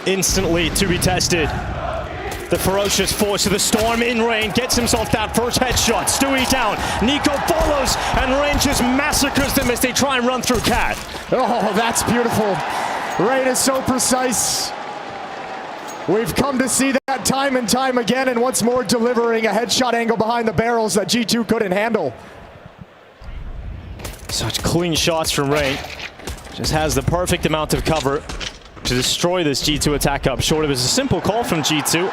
instantly to be tested. The ferocious force of the storm in Rain gets himself that first headshot. Stewie down. Nico follows, and Rain just massacres them as they try and run through Cat. Oh, that's beautiful. Rain is so precise. We've come to see that time and time again, and once more delivering a headshot angle behind the barrels that G2 couldn't handle. Such clean shots from Rain. Just has the perfect amount of cover to destroy this G2 attack up short. It was a simple call from G2.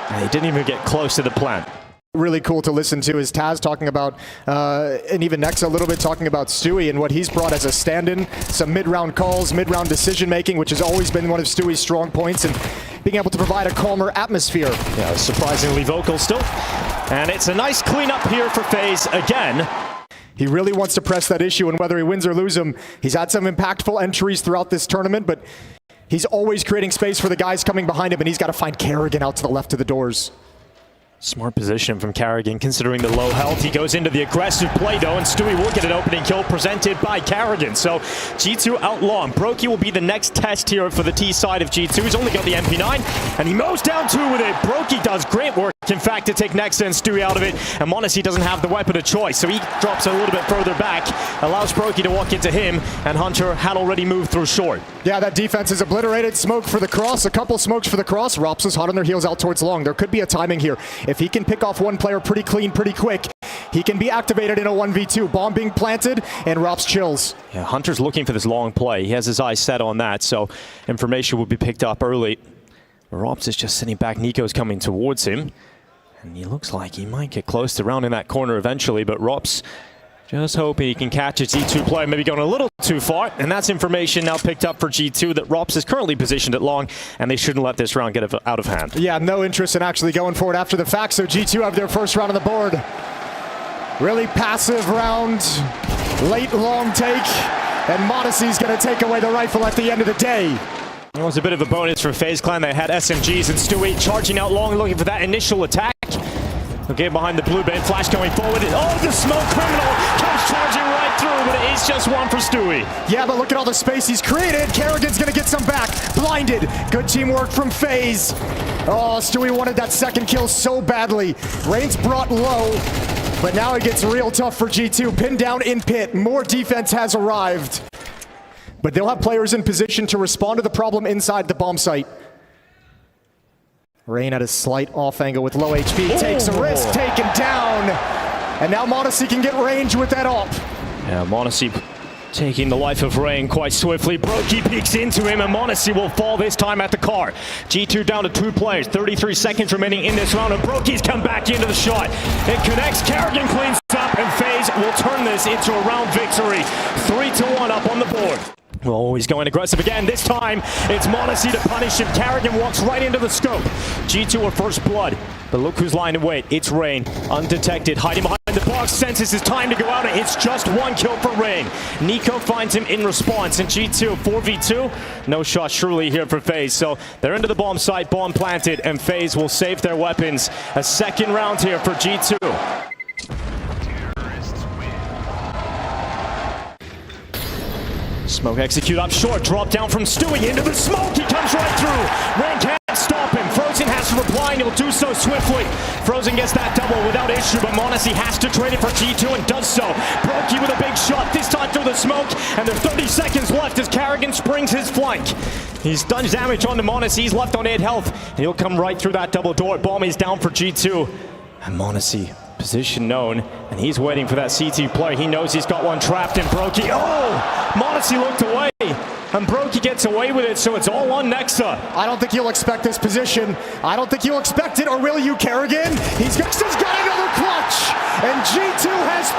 And they didn't even get close to the plant. Really cool to listen to is Taz talking about, and even Nexa a little bit talking about Stewie and what he's brought as a stand-in. Some mid-round calls, mid-round decision-making, which has always been one of Stewie's strong points, and being able to provide a calmer atmosphere. Yeah, surprisingly vocal still. And it's a nice cleanup here for FaZe again. He really wants to press that issue, and whether he wins or lose him, he's had some impactful entries throughout this tournament, but he's always creating space for the guys coming behind him, and he's got to find Kerrigan out to the left of the doors. Smart position from Kerrigan considering the low health. He goes into the aggressive play though, and Stewie will get an opening kill presented by Kerrigan. So G2 outlaw. Brokey will be the next test here for the T side of G2. He's only got the MP9, and he mows down two with it. Brokey does great work, in fact, to take Nexa and Stewie out of it, and m0NESY doesn't have the weapon of choice, so he drops a little bit further back, allows Brokey to walk into him, and Hunter had already moved through short. Yeah, that defense is obliterated. Smoke for the cross, a couple smokes for the cross. Rops is hot on their heels out towards long. There could be a timing here. If he can pick off one player pretty clean, pretty quick, he can be activated in a 1v2. Bomb being planted, and Rops chills. Yeah, Hunter's looking for this long play. He has his eyes set on that, so information will be picked up early. Rops is just sitting back. Nico's coming towards him, and he looks like he might get close to rounding that corner eventually, but Rops just hoping he can catch a G2 player, maybe going a little too far, and that's information now picked up for G2 that Rops is currently positioned at long, and they shouldn't let this round get out of hand. Yeah, no interest in actually going forward after the fact, so G2 have their first round on the board. Really passive round, late long take, and m0NESY's going to take away the rifle at the end of the day. It was a bit of a bonus for FaZe Clan. They had SMGs and Stewie charging out long, looking for that initial attack. Okay, behind the blue bin, flash going forward. Oh, the smoke criminal comes charging right through, but it is just one for Stewie. Yeah, but look at all the space he's created. Kerrigan's gonna get some back. Blinded. Good teamwork from FaZe. Oh, Stewie wanted that second kill so badly. Rain's brought low, but now it gets real tough for G2. Pinned down in pit. More defense has arrived. But they'll have players in position to respond to the problem inside the bomb site. Rain at a slight off angle with low HP, takes a risk, taken down. And now m0NESY can get range with that op. Yeah, m0NESY taking the life of Rain quite swiftly. Brokey peeks into him, and m0NESY will fall this time at the car. G2 down to 2 players, 33 seconds remaining in this round, and Brokey's come back into the shot. It connects, Kerrigan cleans up, and FaZe will turn this into a round victory. 3-1 up on the board. Oh, he's going aggressive again. This time, it's m0NESY to punish him. Kerrigan walks right into the scope. G2 are first blood, but look who's lying in wait. It's Rain, undetected, hiding behind the box, senses his time to go out, and it's just one kill for Rain. Nico finds him in response, and G2 4v2. No shot surely here for FaZe, so they're into the bomb site, bomb planted, and FaZe will save their weapons. A second round here for G2. Smoke execute up short, drop down from Stewie into the smoke, he comes right through. Rain can't stop him, Frozen has to reply and he'll do so swiftly. Frozen gets that double without issue, but m0NESY has to trade it for G2 and does so. Brokey with a big shot, this time through the smoke, and there's 30 seconds left as Kerrigan springs his flank. He's done damage on m0NESY, he's left on 8 health, and he'll come right through that double door. Bomb is down for G2, and m0NESY position known, and he's waiting for that CT player. He knows he's got one trapped in Brokey. Oh! m0NESY looked away, and Brokey gets away with it, so it's all on Nexa. I don't think you'll expect this position. I don't think you'll expect it, or will you, Kerrigan? Nexa's got another clutch, and G2 has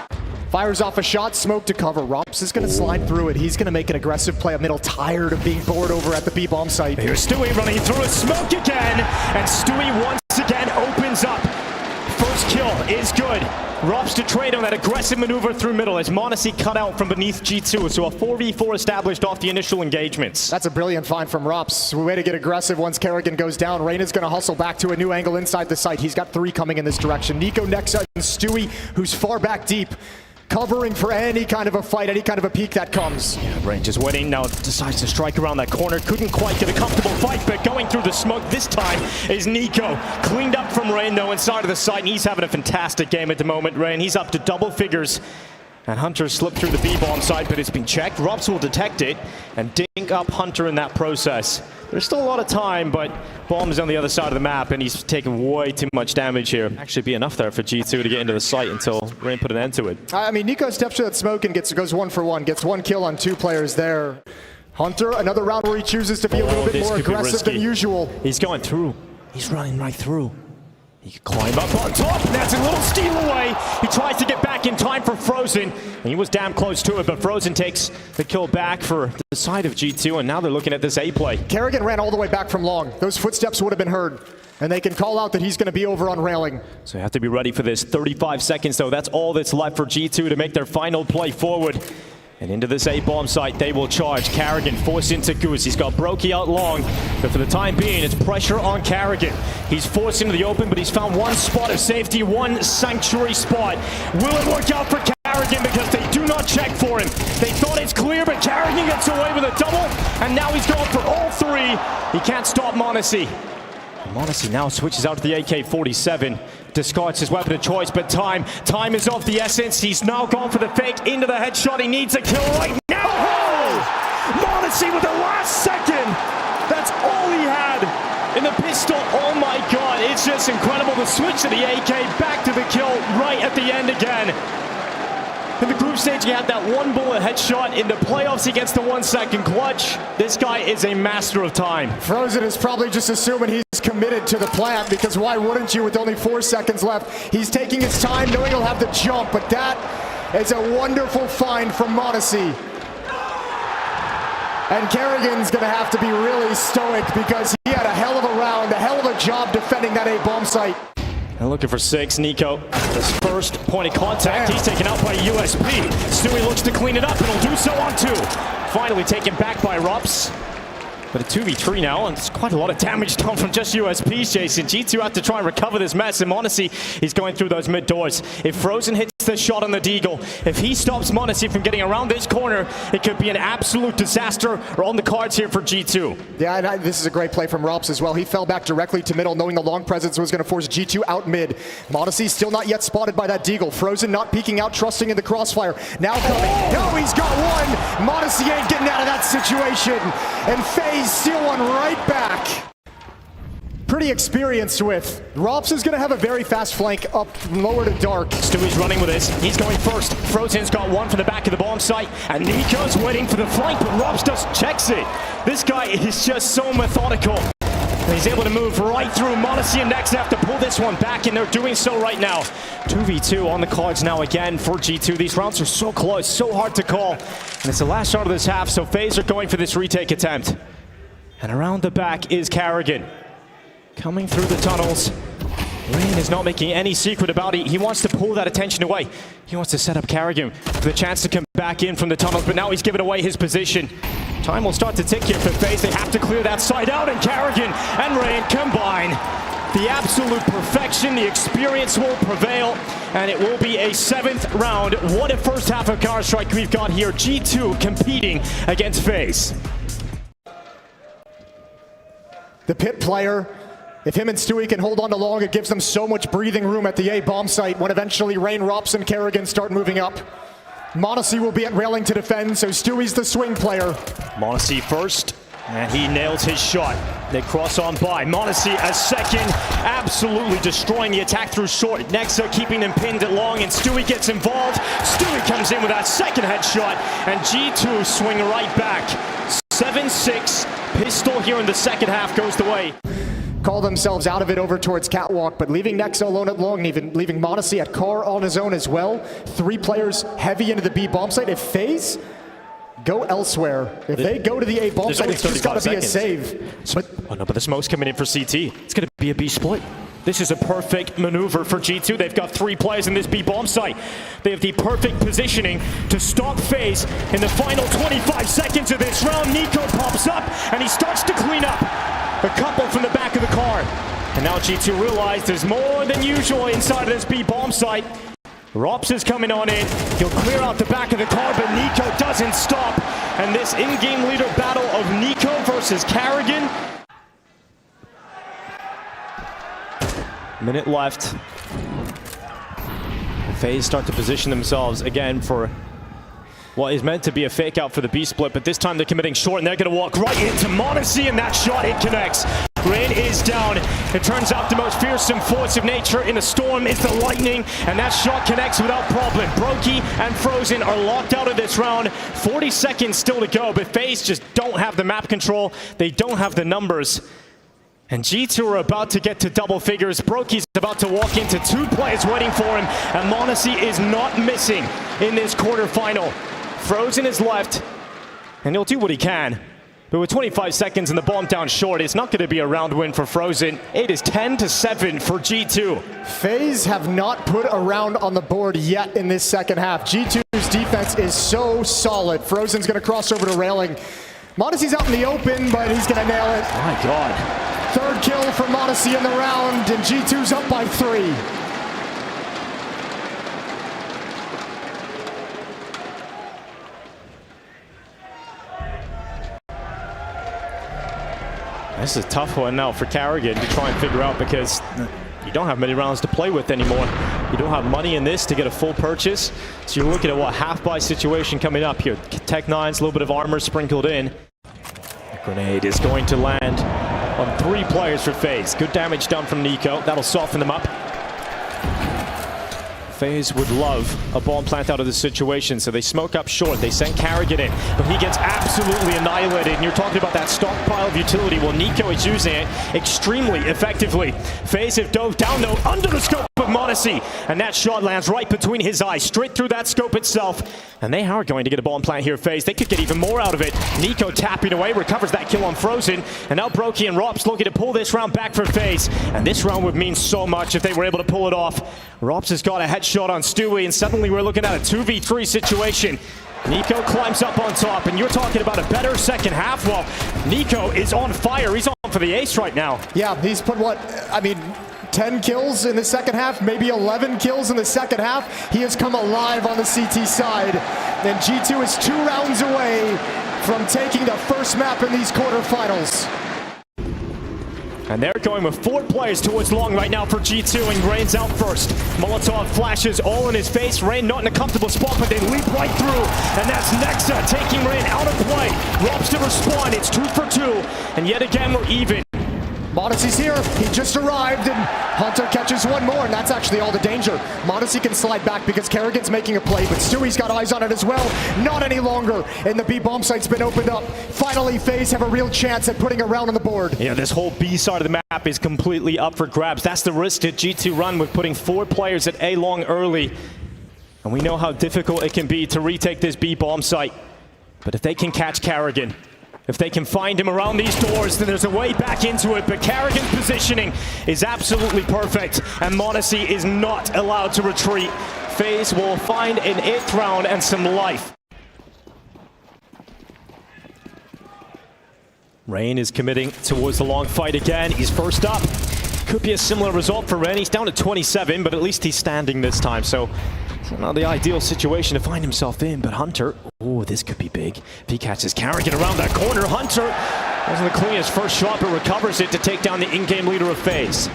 3. Fires off a shot, smoke to cover. Rops is going to slide through it. He's going to make an aggressive play up middle, tired of being bored over at the B-bomb site. Here's Stewie running through a smoke again, and Stewie once again opens up. First kill is good. Rops to trade on that aggressive maneuver through middle as m0NESY cut out from beneath G2, so a 4v4 established off the initial engagements. That's a brilliant find from Rops. Way to get aggressive once Kerrigan goes down. Rain is going to hustle back to a new angle inside the site. He's got 3 coming in this direction. Nico, Nexa, and Stewie, who's far back deep. covering for any kind of a fight, any kind of a peek that comes. Yeah, Rain just waiting, now decides to strike around that corner. Couldn't quite get a comfortable fight, but going through the smoke this time is Nico. Cleaned up from Rain though inside of the site, and he's having a fantastic game at the moment. Rain, he's up to double figures. And Hunter slipped through the B-bomb side, but it's been checked. Robs will detect it and dink up Hunter in that process. There's still a lot of time, but Bomb is on the other side of the map, and he's taking way too much damage here. Actually be enough there for G2 to get into the site until Rain put an end to it. I mean, Nico steps to that smoke and goes 1 for 1. Gets 1 kill on 2 players there. Hunter, another round where he chooses to be a little bit more aggressive than usual. He's going through. He's running right through. He can climb up on top, and that's a little steal away. He tries to get back in time for Frozen, and he was damn close to it, but Frozen takes the kill back for the side of G2, and now they're looking at this A play. Kerrigan ran all the way back from long. Those footsteps would have been heard, and they can call out that he's going to be over on railing. So you have to be ready for this. 35 seconds, though. That's all that's left for G2 to make their final play forward. And into this A-bomb site, they will charge. Kerrigan forced into Goose. He's got Brokey out long, but for the time being, it's pressure on Kerrigan. He's forced into the open, but he's found one spot of safety, one sanctuary spot. Will it work out for Kerrigan? Because they do not check for him. They thought it's clear, but Kerrigan gets away with a double, and now he's going for all 3. He can't stop Monacy. Monacy now switches out to the AK-47. Discards his weapon of choice, but time is of the essence. He's now gone for the fake into the headshot. He needs a kill right now. Oh! Monacy with the last second. That's all he had in the pistol. Oh my God, it's just incredible. The switch to the AK, back to the kill right at the end again. In the group stage, he had that 1 bullet headshot. In the playoffs, he gets the 1 second clutch. This guy is a master of time. Frozen is probably just assuming he's committed to the plant, because why wouldn't you with only 4 seconds left? He's taking his time, knowing he'll have the jump, but that is a wonderful find from Monacy. And Kerrigan's going to have to be really stoic, because he had a hell of a round, a hell of a job defending that A-bomb site. And looking for 6, Nico. His first point of contact. He's taken out by USP. Stewie looks to clean it up, and he'll do so on 2. Finally taken back by Rups. But a 2v3 now, and it's quite a lot of damage done from just USP's chasing. G2 have to try and recover this mess, and Monacy is going through those mid doors. If Frozen hits the shot on the Deagle, if he stops Monacy from getting around this corner, it could be an absolute disaster on the cards here for G2. Yeah, and this is a great play from Rops as well. He fell back directly to middle, knowing the long presence was going to force G2 out mid. Monacy still not yet spotted by that Deagle. Frozen not peeking out, trusting in the crossfire. Now coming. No, he's got 1. Monacy ain't getting out of that situation. And FaZe steal one right back. Pretty experienced with. Rops is going to have a very fast flank up lower to dark. Stewie's running with this. He's going first. Frozen's got 1 from the back of the bomb site, and Nico's waiting for the flank, but Rops just checks it. This guy is just so methodical. And he's able to move right through. Monacy and Nex have to pull this one back, and they're doing so right now. 2v2 on the cards now again for G2. These rounds are so close, so hard to call. And it's the last shot of this half, so FaZe are going for this retake attempt. And around the back is Kerrigan. Coming through the tunnels. Rain is not making any secret about it. He wants to pull that attention away. He wants to set up Kerrigan for the chance to come back in from the tunnels, but now he's given away his position. Time will start to tick here for FaZe. They have to clear that side out, and Kerrigan and Rain combine. The absolute perfection, the experience will prevail, and it will be a 7th round. What a first half of Counter-Strike we've got here. G2 competing against FaZe. The pit player, if him and Stewie can hold on to long, it gives them so much breathing room at the A-bomb site when eventually Rain, Rops, and Kerrigan start moving up. Monacy will be at railing to defend, so Stewie's the swing player. Monacy first, and he nails his shot. They cross on by. Monacy a second, absolutely destroying the attack through short. Nexa keeping them pinned at long, and Stewie gets involved. Stewie comes in with that second headshot, and G2 swing right back. 7-6, pistol here in the second half goes the way. Call themselves out of it over towards Catwalk, but leaving Nexa alone at long, and even leaving Monacy at car on his own as well. 3 players heavy into the B bomb site. If FaZe go elsewhere, if they go to the A bomb site, it's just got to be a save. But the smoke's coming in for CT. It's going to be a B split. This is a perfect maneuver for G2. They've got 3 players in this B bomb site. They have the perfect positioning to stop FaZe in the final 25 seconds of this round. Nico pops up, and he starts to clean up a couple from the back of the car. And now G2 realize there's more than usual inside of this B bomb site. Rops is coming on in. He'll clear out the back of the car, but Nico doesn't stop. And this in-game leader battle of Nico versus Carrigan. Minute left. FaZe start to position themselves again for what is meant to be a fake out for the B split, but this time they're committing short and they're going to walk right into Modesty, and that shot, it connects. Rain is down. It turns out the most fearsome force of nature in the storm is the lightning, and that shot connects without problem. Brokey and Frozen are locked out of this round. 40 seconds still to go, but FaZe just don't have the map control. They don't have the numbers. And G2 are about to get to double figures. Brokey's about to walk into 2 players waiting for him, and Modesty is not missing in this quarterfinal. Frozen is left, and he'll do what he can. But with 25 seconds and the bomb down short, it's not going to be a round win for Frozen. It is 10-7 for G2. FaZe have not put a round on the board yet in this second half. G2's defense is so solid. Frozen's going to cross over to railing. Modesty's out in the open, but he's going to nail it. My God. 3rd kill for Modesty in the round, and G2's up by 3. This is a tough one now for Carrigan to try and figure out, because you don't have many rounds to play with anymore. You don't have money in this to get a full purchase. So you're looking at what, half-buy situation coming up here. Tech 9's a little bit of armor sprinkled in. The grenade is going to land on 3 players for FaZe. Good damage done from Nico. That'll soften them up. FaZe would love a bomb plant out of this situation, so they smoke up short. They send Carrigan in, but he gets absolutely annihilated. And you're talking about that stockpile of utility. Well, Nico is using it extremely effectively. FaZe have dove down, though, under the scope of Modesty, and that shot lands right between his eyes, straight through that scope itself. And they are going to get a bomb plant here, FaZe. They could get even more out of it. Nico tapping away, recovers that kill on Frozen, and now Brokey and Rops looking to pull this round back for FaZe. And this round would mean so much if they were able to pull it off. Rops has got a headshot on Stewie, and suddenly we're looking at a 2v3 situation. Nico climbs up on top, and you're talking about a better second half. Well, Nico is on fire. He's on for the ace right now. Yeah, he's put 10 kills in the second half, maybe 11 kills in the second half. He has come alive on the CT side. And G2 is 2 rounds away from taking the first map in these quarterfinals. And they're going with 4 players towards long right now for G2, and Rain's out first. Molotov flashes all in his face. Rain not in a comfortable spot, but they leap right through. And that's Nexa taking Rain out of play. Robs to respond. It's 2 for 2. And yet again, we're even. Modesty's here. He just arrived, and Hunter catches one more, and that's actually all the danger. Modesty can slide back because Carrigan's making a play, but Stewie's got eyes on it as well. Not any longer, and the B bomb site's been opened up. Finally, FaZe have a real chance at putting a round on the board. Yeah, this whole B side of the map is completely up for grabs. That's the risk that G2 run with putting 4 players at A long early. And we know how difficult it can be to retake this B bomb site. But if they can catch Carrigan, if they can find him around these doors, then there's a way back into it. But Carrigan's positioning is absolutely perfect, and Modesty is not allowed to retreat. FaZe will find an 8th round and some life. Rain is committing towards the long fight again. He's first up. Could be a similar result for Rain. He's down to 27, but at least he's standing this time. So it's not the ideal situation to find himself in, but Hunter, oh, this could be big. If he catches Carrigan around that corner, Hunter wasn't the cleanest first shot, but recovers it to take down the in-game leader of FaZe.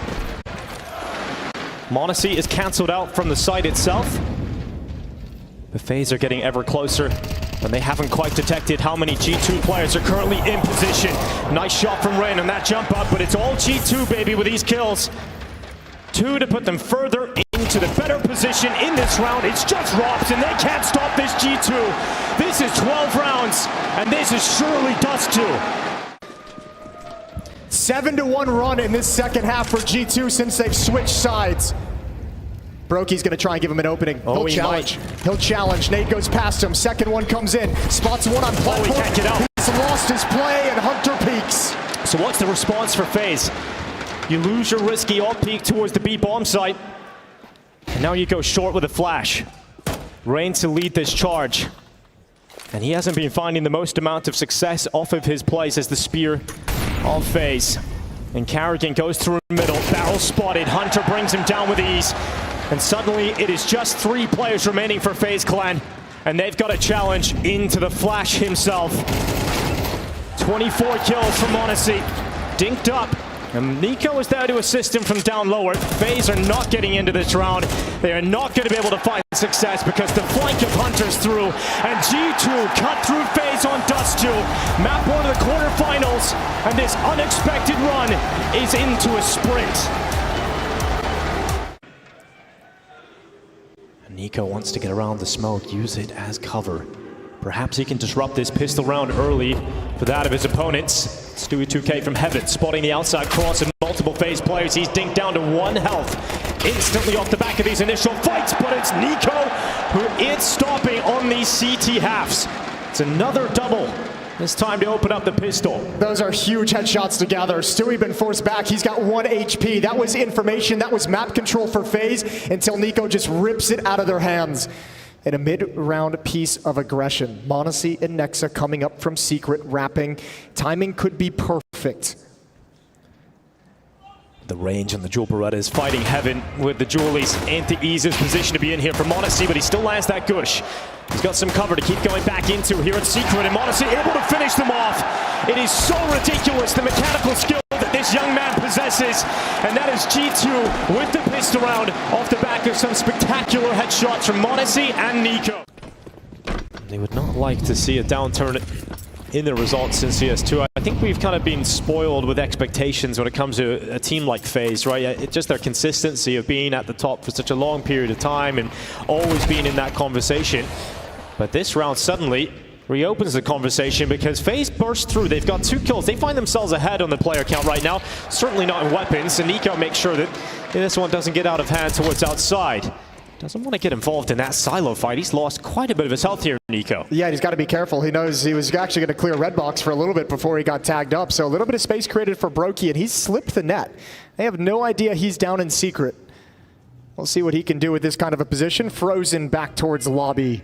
Modesty is canceled out from the site itself. The FaZe are getting ever closer, and they haven't quite detected how many G2 players are currently in position. Nice shot from Rain on that jump up, but it's all G2, baby, with these kills. 2 to put them further into the better position in this round. It's just Rops, and they can't stop this G2. This is 12 rounds, and this is surely dust too. 7-1 run in this second half for G2 since they've switched sides. Brokey's going to try and give him an opening. Oh, He'll challenge. He'll challenge. Nate goes past him. Second one comes in. Spots one on platform. Oh, he can't get out. He's lost his play, and Hunter peeks. So what's the response for FaZe? You lose your risky alt peek towards the B bomb site, and now you go short with a flash. Rain to lead this charge, and he hasn't been finding the most amount of success off of his plays as the spear of FaZe. And Carrigan goes through the middle, barrel spotted. Hunter brings him down with ease. And suddenly it is just 3 players remaining for FaZe Clan. And they've got a challenge into the Flash himself. 24 kills from m0NESY. Dinked up. And Nico is there to assist him from down lower. FaZe are not getting into this round. They are not going to be able to find success because the flank of Hunters through. And G2 cut through FaZe on Dust 2. Map 1 of the quarterfinals. And this unexpected run is into a sprint. Nico wants to get around the smoke, use it as cover. Perhaps he can disrupt this pistol round early for that of his opponents. Stewie2K from Heaven, spotting the outside cross and multiple FaZe players. He's dinked down to 1 health instantly off the back of these initial fights, but it's Nico who is stopping on these CT halves. It's another double. It's time to open up the pistol. Those are huge headshots together. Stewie been forced back. He's got 1 HP. That was information. That was map control for FaZe until Nico just rips it out of their hands. In a mid-round piece of aggression, m0NESY and Nexa coming up from secret, wrapping. Timing could be perfect. The range on the Jewel Beretta is fighting Heaven with the Jewelies. Ain't the easiest position to be in here for m0NESY, but he still lands that gush. He's got some cover to keep going back into here at secret, and m0NESY able to finish them off. It is so ridiculous, the mechanical skill that this young man possesses, and that is G2 with the pistol round off the back of some spectacular headshots from m0NESY and Nico. They would not like to see a downturn in the results in CS2. I think we've kind of been spoiled with expectations when it comes to a team like FaZe, right? It's just their consistency of being at the top for such a long period of time and always being in that conversation. But this round suddenly reopens the conversation because FaZe burst through. They've got 2 kills. They find themselves ahead on the player count right now. Certainly not in weapons. And Nico makes sure that this one doesn't get out of hand towards outside. Doesn't want to get involved in that silo fight. He's lost quite a bit of his health here, Nico. Yeah, he's got to be careful. He knows he was actually going to clear red box for a little bit before he got tagged up. So a little bit of space created for Brokey, and he's slipped the net. They have no idea he's down in secret. We'll see what he can do with this kind of a position. Frozen back towards lobby.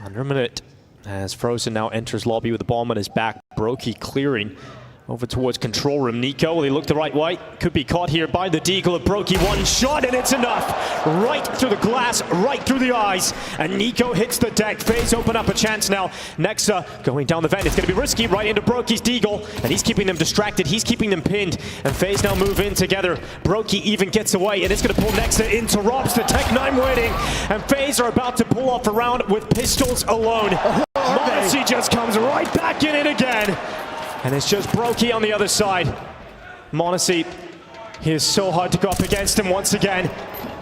Under a minute as Frozen now enters lobby with the bomb on his back. Brokey clearing over towards control room. Nico, will he look the right way? Could be caught here by the deagle of Brokey. 1 shot and it's enough. Right through the glass, right through the eyes. And Nico hits the deck. FaZe open up a chance now. Nexa going down the vent. It's going to be risky right into Brokey's deagle. And he's keeping them distracted. He's keeping them pinned. And FaZe now move in together. Brokey even gets away. And it's going to pull Nexa into Robs. The Tech-9 waiting. And FaZe are about to pull off a round with pistols alone. m0NESY just comes right back in it again. And it's just Brokey on the other side. m0NESY, he is so hard to go up against him once again.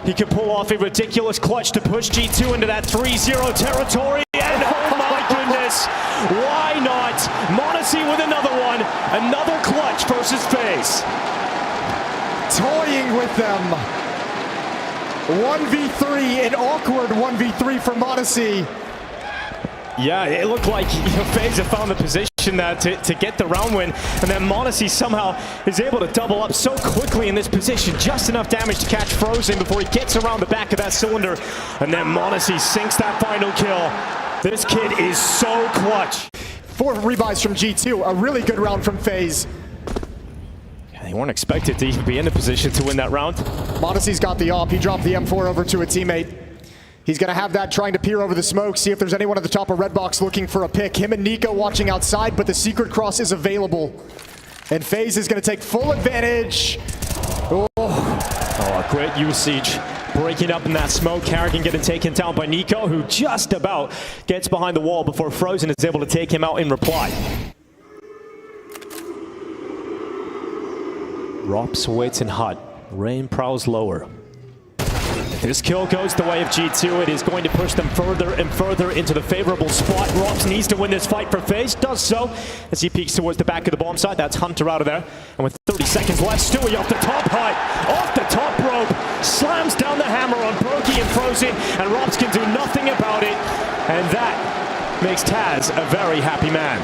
He could pull off a ridiculous clutch to push G2 into that 3-0 territory. And oh my goodness, why not? m0NESY with another one. Another clutch versus FaZe. Toying with them. 1v3, an awkward 1v3 for m0NESY. Yeah, it looked like FaZe have found the position to get the round win, and then m0NESY somehow is able to double up so quickly in this position. Just enough damage to catch Frozen before he gets around the back of that cylinder, and then m0NESY sinks that final kill. This kid is so clutch. 4 rebuys from G2, a really good round from FaZe. Yeah, they weren't expected to even be in a position to win that round. m0NESY's got the op. He dropped the M4 over to a teammate. He's going to have that trying to peer over the smoke, see if there's anyone at the top of red box looking for a pick. Him and Nico watching outside, but the secret cross is available. And FaZe is going to take full advantage. Oh, great usage. Breaking up in that smoke. Carrigan getting taken down by Nico, who just about gets behind the wall before Frozen is able to take him out in reply. Rops waits in hut. Rain prowls lower. This kill goes the way of G2. It is going to push them further and further into the favorable spot. Robs needs to win this fight for FaZe. Does so as he peeks towards the back of the bomb site. That's Hunter out of there. And with 30 seconds left, Stewie off the top hut. Off the top rope. Slams down the hammer on Brokey and Frozen. And Robs can do nothing about it. And that makes Taz a very happy man.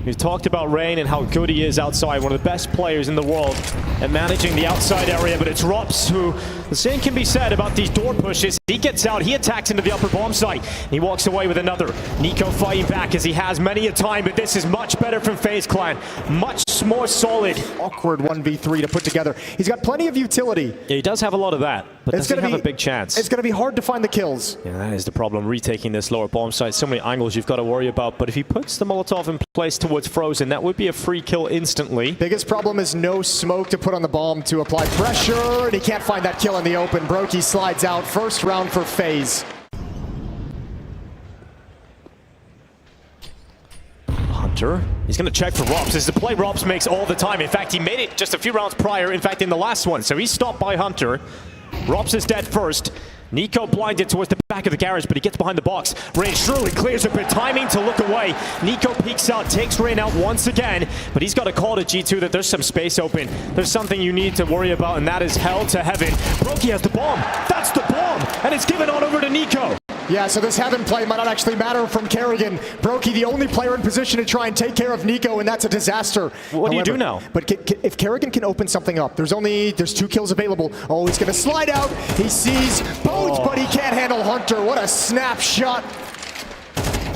We've talked about Rain and how good he is outside, one of the best players in the world at managing the outside area, but it's Rops who, the same can be said about these door pushes. He gets out, he attacks into the upper bomb site, and he walks away with another. NiKo fighting back as he has many a time, but this is much better from FaZe Clan. Much more solid. Awkward 1v3 to put together. He's got plenty of utility. Yeah, he does have a lot of that, but doesn't have a big chance. It's going to be hard to find the kills. Yeah, that is the problem, retaking this lower bomb site. So many angles you've got to worry about, but if he puts the Molotov in place towards Frozen, that would be a free kill instantly. Biggest problem is no smoke to put on the bomb to apply pressure, and he can't find that kill in the open. Brokey slides out. First round for FaZe. Hunter, he's going to check for Rops. This is a play Rops makes all the time. In fact, he made it just a few rounds prior, in fact, in the last one. So he's stopped by Hunter. Rops is dead first. NiKo blinded towards the back of the garage, but he gets behind the box. Rain surely clears it, but timing to look away. NiKo peeks out, takes Rain out once again, but he's got a call to G2 that there's some space open. There's something you need to worry about, and that is hell to heaven. Brokey has the bomb. That's the bomb, and it's given on over to NiKo. Yeah, so this heaven play might not actually matter from Karrigan. Brokey, the only player in position to try and take care of NiKo, and that's a disaster. What do you do now? But if Karrigan can open something up, there's 2 kills available. Oh, he's going to slide out. He sees both, but he can't handle Hunter. What a snapshot.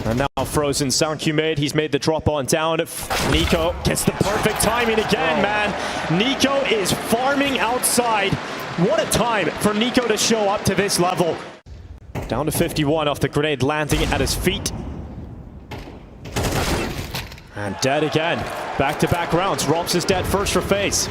And now Frozen sound cue made. He's made the drop on down. NiKo gets the perfect timing again, man. NiKo is farming outside. What a time for NiKo to show up to this level. Down to 51 off the grenade landing at his feet. And dead again. Back-to-back rounds. Rops is dead first for FaZe.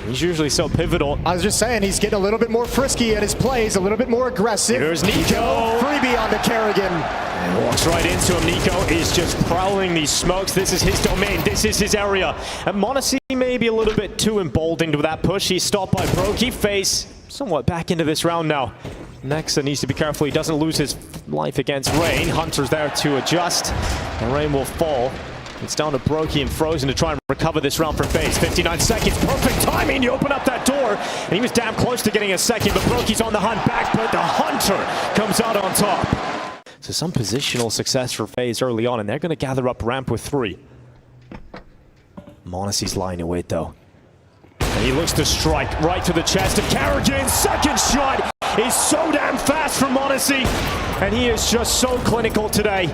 He's usually so pivotal. I was just saying, he's getting a little bit more frisky at his plays, a little bit more aggressive. Here's NiKo. Freebie onto Karrigan. And walks right into him. NiKo is just prowling these smokes. This is his domain. This is his area. And m0NESY may be a little bit too emboldened with that push. He's stopped by Brokey. FaZe somewhat back into this round now. Nexa needs to be careful he doesn't lose his life against Rain. Hunter's there to adjust, and Rain will fall. It's down to Brokey and Frozen to try and recover this round for FaZe. 59 seconds, perfect timing to open up that door. And he was damn close to getting a second, but Brokey's on the hunt back, but the Hunter comes out on top. So some positional success for FaZe early on, and they're going to gather up ramp with 3. m0NESY's lying in wait, though. And he looks to strike right to the chest of Karrigan. Second shot is so damn fast from m0NESY, and he is just so clinical today.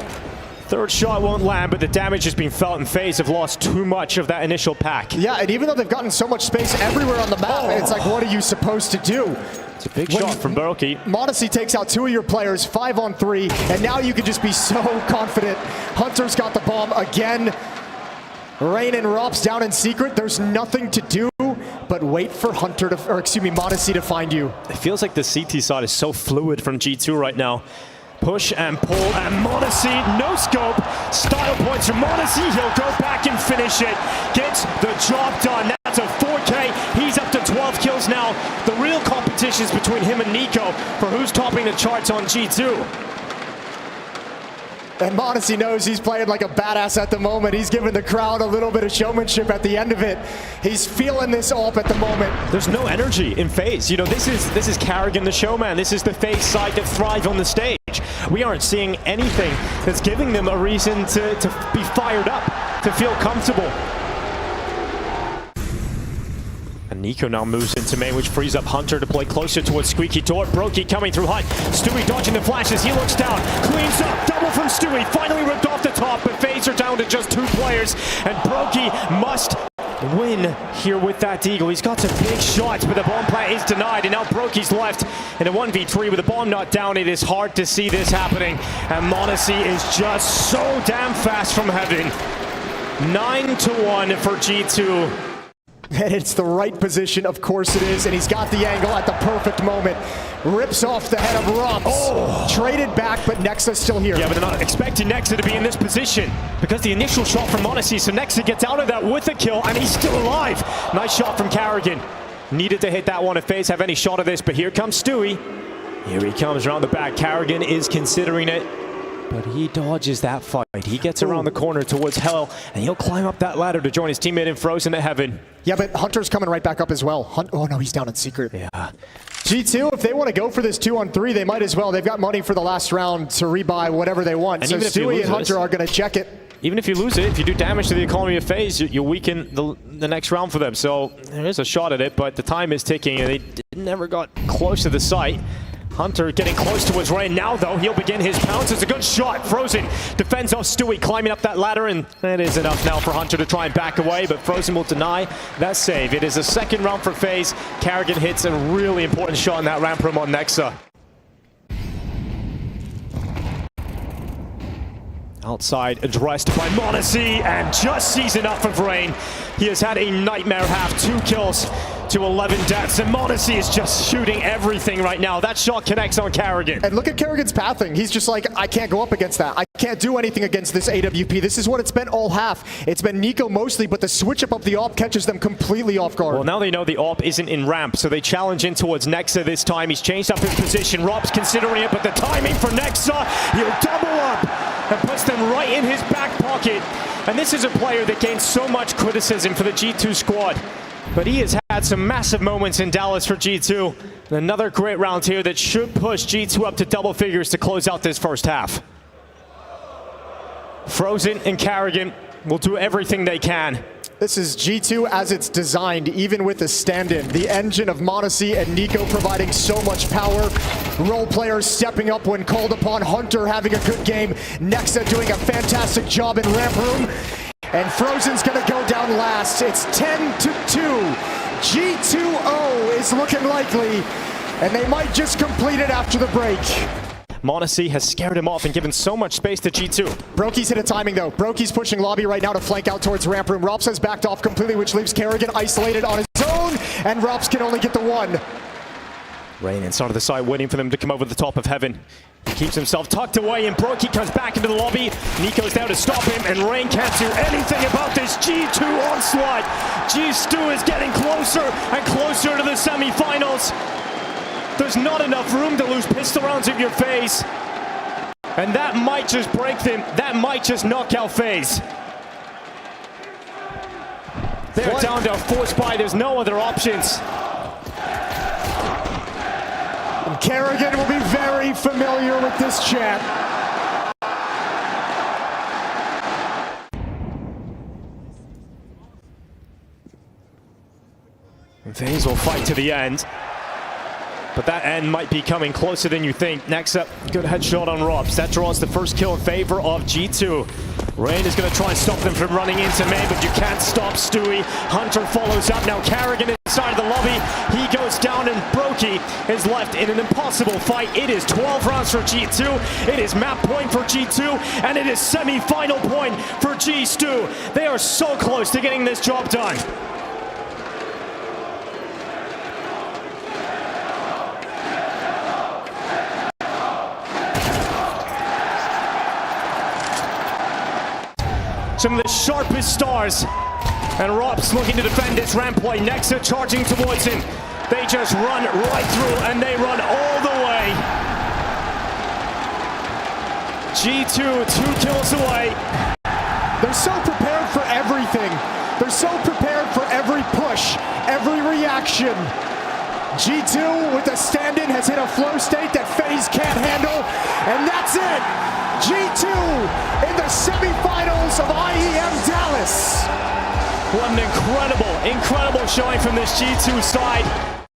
Third shot won't land, but the damage has been felt, and FaZe have lost too much of that initial pack. Yeah, and even though they've gotten so much space everywhere on the map, it's like, what are you supposed to do? It's a big shot from Brokey. m0NESY takes out 2 of your players, 5 on 3, and now you can just be so confident. Hunter's got the bomb again. Rain and Rops down in secret. There's nothing to do but wait for Hunter to, or excuse me, m0NESY to find you. It feels like the CT side is so fluid from G2 right now. Push and pull, and m0NESY, no scope. Style points from m0NESY. He'll go back and finish it. Gets the job done. That's a 4K. He's up to 12 kills now. The real competition is between him and NiKo for who's topping the charts on G2. And m0NESY knows he's playing like a badass at the moment. He's giving the crowd a little bit of showmanship at the end of it. He's feeling this up at the moment. There's no energy in FaZe. You know, this is Karrigan the showman. This is the FaZe side that thrive on the stage. We aren't seeing anything that's giving them a reason to be fired up, to feel comfortable. And NiKo now moves into main, which frees up Hunter to play closer towards Squeaky Door. Brokey coming through hut. Stewie dodging the flashes. He looks down, cleans up, double from Stewie. Finally ripped off the top, but FaZe are down to just 2 players. And Brokey must win here with that deagle. He's got some big shots, but the bomb plant is denied. And now Brokey's left in a 1v3 with the bomb not down. It is hard to see this happening. And m0NESY is just so damn fast from heaven. 9-1 for G2. And it's the right position, of course it is, and he's got the angle at the perfect moment. Rips off the head of Rops. Oh. Traded back, but Nexa's still here. Yeah, but they're not expecting Nexa to be in this position because the initial shot from m0NESY, so Nexa gets out of that with a kill, and he's still alive. Nice shot from Karrigan. Needed to hit that one if FaZe have any shot of this, but here comes Stewie. Here he comes around the back. Karrigan is considering it, but he dodges that fight. He gets around the corner towards Hell, and he'll climb up that ladder to join his teammate in Frozen at Heaven. Yeah, but Hunter's coming right back up as well. Oh no, he's down in secret. Yeah. G2, if they want to go for this 2-on-3, they might as well. They've got money for the last round to rebuy whatever they want. And so Stewie and Hunter are going to check it. even if you lose it, if you do damage to the economy of FaZe, you weaken the next round for them. So there is a shot at it, but the time is ticking, and they never got close to the site. Hunter getting close to his Rain. Now, though, he'll begin his pounce. It's a good shot. Frozen defends off Stewie, climbing up that ladder, and that is enough now for Hunter to try and back away, but Frozen will deny that save. It is a second round for FaZe. Carrigan hits a really important shot in that ramp room on Nexa. Outside, addressed by m0NESY, and just sees enough of Rain. He has had a nightmare half, 2 kills to 11 deaths, and m0NESY is just shooting everything right now. That shot connects on Carrigan. And look at Carrigan's pathing. He's just like, I can't go up against that. I can't do anything against this AWP. This is what it's been all half. It's been Nico mostly, but the switch up of the AWP catches them completely off guard. Well, now they know the AWP isn't in ramp, so they challenge in towards Nexa this time. He's changed up his position. Rob's considering it, but the timing for Nexa, he'll double up and puts them right in his back pocket. And this is a player that gains so much criticism for the G2 squad. But he has had some massive moments in Dallas for G2. And another great round here that should push G2 up to double figures to close out this first half. Frozen and Carrigan will do everything they can. This is G2 as it's designed, even with the stand-in. The engine of m0NESY and Nico providing so much power. Role players stepping up when called upon. Hunter having a good game. Nexa doing a fantastic job in ramp room. And Frozen's gonna go down last. It's 10-2. G2-0 is looking likely, and they might just complete it after the break. m0NESY has scared him off and given so much space to G2. Broky's hit a timing though. Broky's pushing lobby right now to flank out towards ramp room. Rops has backed off completely, which leaves Carrigan isolated on his own, and Rops can only get the one. Rain inside of the site, waiting for them to come over the top of heaven. He keeps himself tucked away, and Brokey comes back into the lobby. Nico's there to stop him, and Rain can't do anything about this G2 onslaught. G2 is getting closer and closer to the semifinals. There's not enough room to lose pistol rounds in your FaZe. And that might just break them. That might just knock out FaZe. They're down to a force buy. There's no other options. And Carrigan will be very familiar with this chant. FaZe will fight to the end. But that end might be coming closer than you think. Next up, good headshot on Robs. That draws the first kill in favor of G2. Rain is going to try and stop them from running into main, but you can't stop Stewie. Hunter follows up. Now Carrigan inside the lobby. He goes down, and Brokey is left in an impossible fight. It is 12 rounds for G2. It is map point for G2, and it is semi-final point for G2. They are so close to getting this job done. Some of the sharpest stars, and Rob's looking to defend this ramp play. Nexa charging towards him. They just run right through, and they run all the way. G2, 2 kills away. They're so prepared for everything. They're so prepared for every push, every reaction. G2 with a stand-in has hit a flow state that FaZe can't handle, and that's it. G2 in the semifinals of IEM Dallas. What an incredible showing from this G2 side.